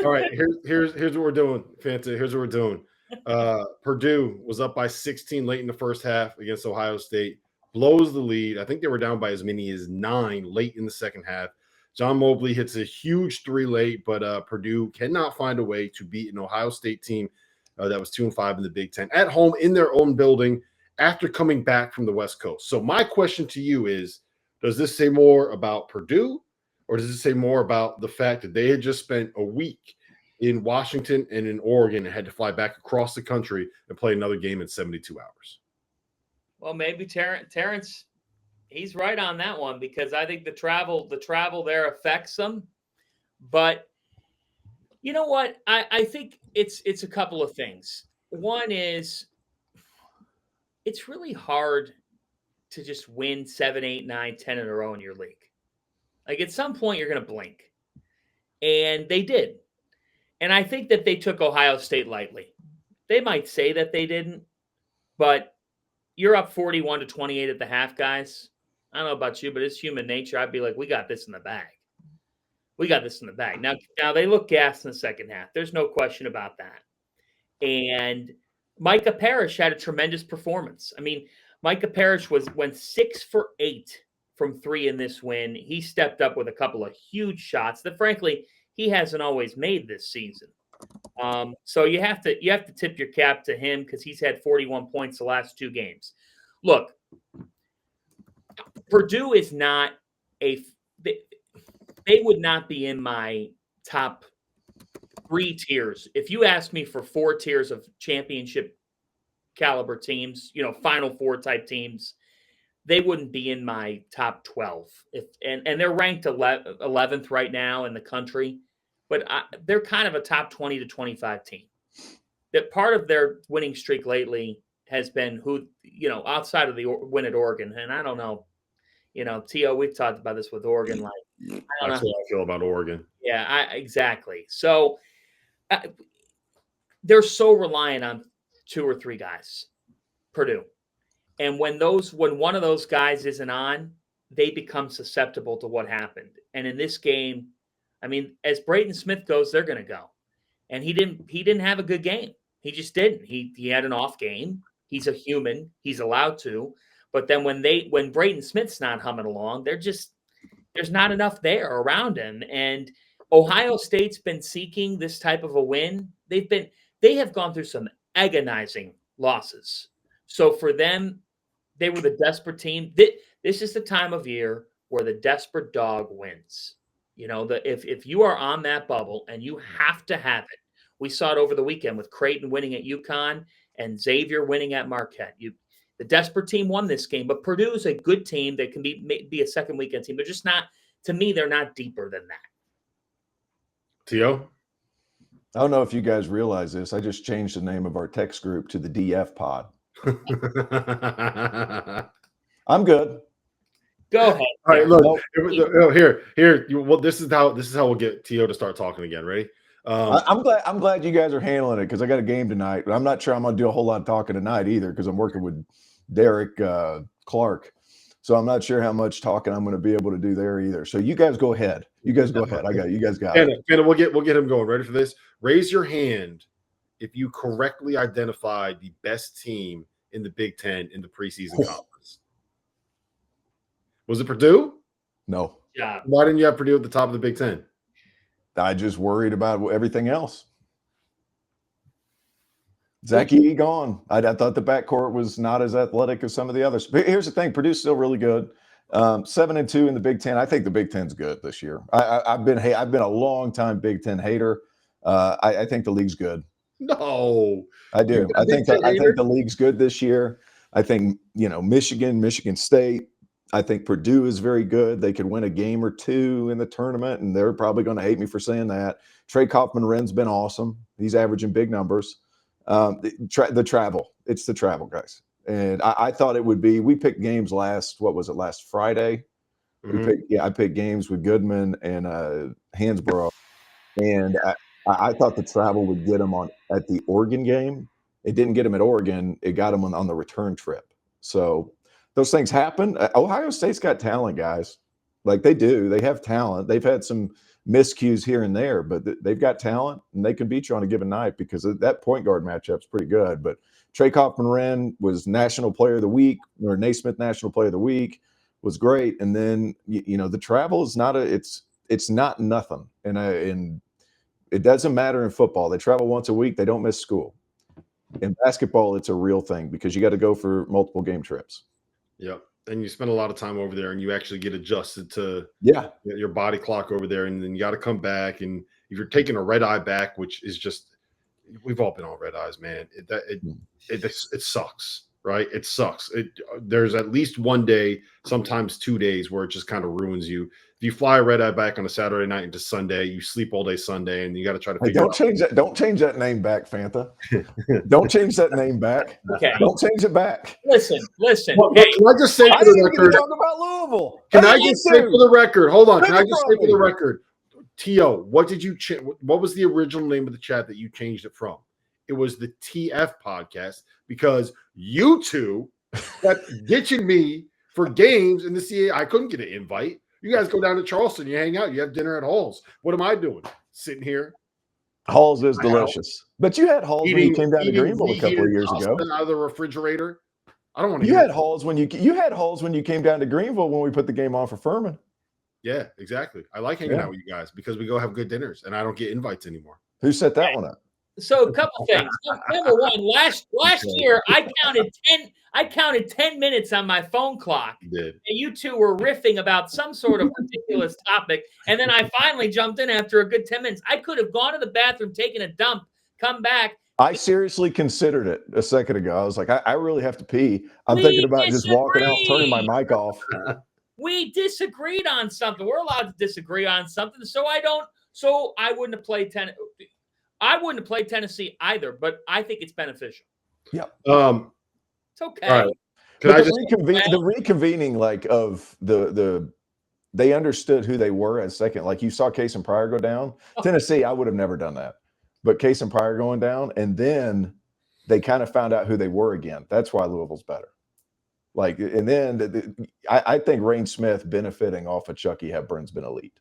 All right, here's what we're doing, Fanta. Here's what we're doing. Purdue was up by 16 late in the first half against Ohio State, blows the lead. I think they were down by as many as 9 late in the second half. John Mobley hits a huge 3 late, but Purdue cannot find a way to beat an Ohio State team that was 2-5 in the Big Ten at home in their own building after coming back from the West Coast. So my question to you is, does this say more about Purdue, or does it say more about the fact that they had just spent a week in Washington and in Oregon and had to fly back across the country and play another game in 72 hours? Well, maybe Terrence, he's right on that one, because I think the travel there affects them. But you know what? I think it's a couple of things. One is, it's really hard to just win 7, 8, 9, 10 in a row in your league. Like, at some point, you're going to blink. And they did. And I think that they took Ohio State lightly. They might say that they didn't, but you're up 41-28 at the half, guys. I don't know about you, but it's human nature. I'd be like, we got this in the bag. We got this in the bag. Now they look gassed in the second half. There's no question about that. And Micah Parrish had a tremendous performance. I mean, Micah Parrish went 6 for 8 from 3 in this win. He stepped up with a couple of huge shots that, frankly, he hasn't always made this season. So you have to tip your cap to him, because he's had 41 points the last 2 games. Look, Purdue is not they would not be in my top 3 tiers. If you ask me for 4 tiers of championship caliber teams, Final Four type teams, they wouldn't be in my top 12. And they're ranked 11th right now in the country, but they're kind of a top 20 to 25 team. That part of their winning streak lately has been outside of the win at Oregon. And I don't know, T.O., we've talked about this with Oregon. Like, I don't know That's what I feel about Oregon. Yeah, exactly. So they're so reliant on 2 or 3 guys, Purdue. And when one of those guys isn't on, they become susceptible to what happened. And in this game, I mean, as Braden Smith goes, they're going to go. And he didn't have a good game. He just didn't. He had an off game. He's a human. He's allowed to. But then when Braden Smith's not humming along, there's not enough there around him. And Ohio State's been seeking this type of a win. They have gone through some agonizing losses. So for them, they were the desperate team. This is the time of year where the desperate dog wins. If you are on that bubble and you have to have it, we saw it over the weekend with Creighton winning at UConn and Xavier winning at Marquette. The desperate team won this game, but Purdue is a good team that can be a second weekend team. They're just not, to me, they're not deeper than that. T.O.? I don't know if you guys realize this. I just changed the name of our text group to the DF Pod. I'm good. Go ahead. All right, look. Here. This is how we'll get T.O. to start talking again. Ready? I'm glad you guys are handling it, because I got a game tonight. But I'm not sure I'm going to do a whole lot of talking tonight either, because I'm working with Derek Clark. So I'm not sure how much talking I'm going to be able to do there either. So you guys go ahead. You guys got it. You guys got it. Anna, we'll get him going. Ready for this? Raise your hand if you correctly identified the best team in the Big Ten in the preseason conference. Was it Purdue? No. Yeah. Why didn't you have Purdue at the top of the Big Ten? I just worried about everything else. Zach E. gone. I thought the backcourt was not as athletic as some of the others. But here's the thing: Purdue's still really good. 7-2 in the Big Ten. I think the Big Ten's good this year. I've been a long time Big Ten hater. I think the league's good. No, I do. I think the league's good this year. I think Michigan State. I think Purdue is very good. They could win a game or 2 in the tournament, and they're probably going to hate me for saying that. Trey Kaufman-Wren's been awesome. He's averaging big numbers. The travel. It's the travel, guys. And I thought it would be. We picked games last Friday? Mm-hmm. I picked games with Goodman and Hansborough, and I thought the travel would get them at the Oregon game. It didn't get them at Oregon. It got them on the return trip. So those things happen. Ohio State's got talent, guys. Like they do. They have talent. They've had some miscues here and there, but they've got talent and they can beat you on a given night because that point guard matchup's pretty good. But Trey Kaufman-Wren was National Player of the Week, or Naismith National Player of the Week, was great. And then the travel is not it's not nothing. And it doesn't matter in football. They travel once a week. They don't miss school. In basketball, it's a real thing because you got to go for multiple game trips. Yep. And you spend a lot of time over there and you actually get adjusted to your body clock over there. And then you got to come back. And if you're taking a red eye back, which is just, we've all been on red eyes, man. It sucks, right? It sucks. There's at least one day, sometimes 2 days where it just kind of ruins you. If you fly a red eye back on a Saturday night into Sunday, you sleep all day Sunday, and you got to try to figure don't change that. Don't change that name back, Fanta. Don't change that name back. Okay. Don't change it back. Listen. Well, can I just say for the record? Talk about Louisville. Can I just say for the record? Hold on. Can I just say for the record? T.O., what did you what was the original name of the chat that you changed it from? It was the TF podcast because you two kept ditching me for games in the CAA. I couldn't get an invite. You guys go down to Charleston, you hang out, you have dinner at Hall's. What am I doing? Sitting here. Hall's is delicious. But you had Hall's when you came down to Greenville a couple of years ago. Out of the refrigerator. I don't want to. You had Hall's when you had Hall's when you came down to Greenville when we put the game on for Furman. Yeah, exactly. I like hanging out with you guys because we go have good dinners and I don't get invites anymore. Who set that one up? So a couple things. Number one, last year I counted 10 minutes on my phone clock. You did. And you two were riffing about some sort of ridiculous topic. And then I finally jumped in after a good 10 minutes. I could have gone to the bathroom, taken a dump, come back. I seriously considered it a second ago. I was like, I really have to pee. I'm thinking about just walking out, turning my mic off. We disagreed on something. We're allowed to disagree on something. So I wouldn't have played tennis. I wouldn't have played Tennessee either, but I think it's beneficial. Yeah. It's okay. All right. The reconvening, like of they understood who they were as second. Like you saw Case and Pryor go down. Tennessee, I would have never done that. But Case and Pryor going down, and then they kind of found out who they were again. That's why Louisville's better. Like, and then I think Rain Smith benefiting off of Chucky Hepburn's been elite.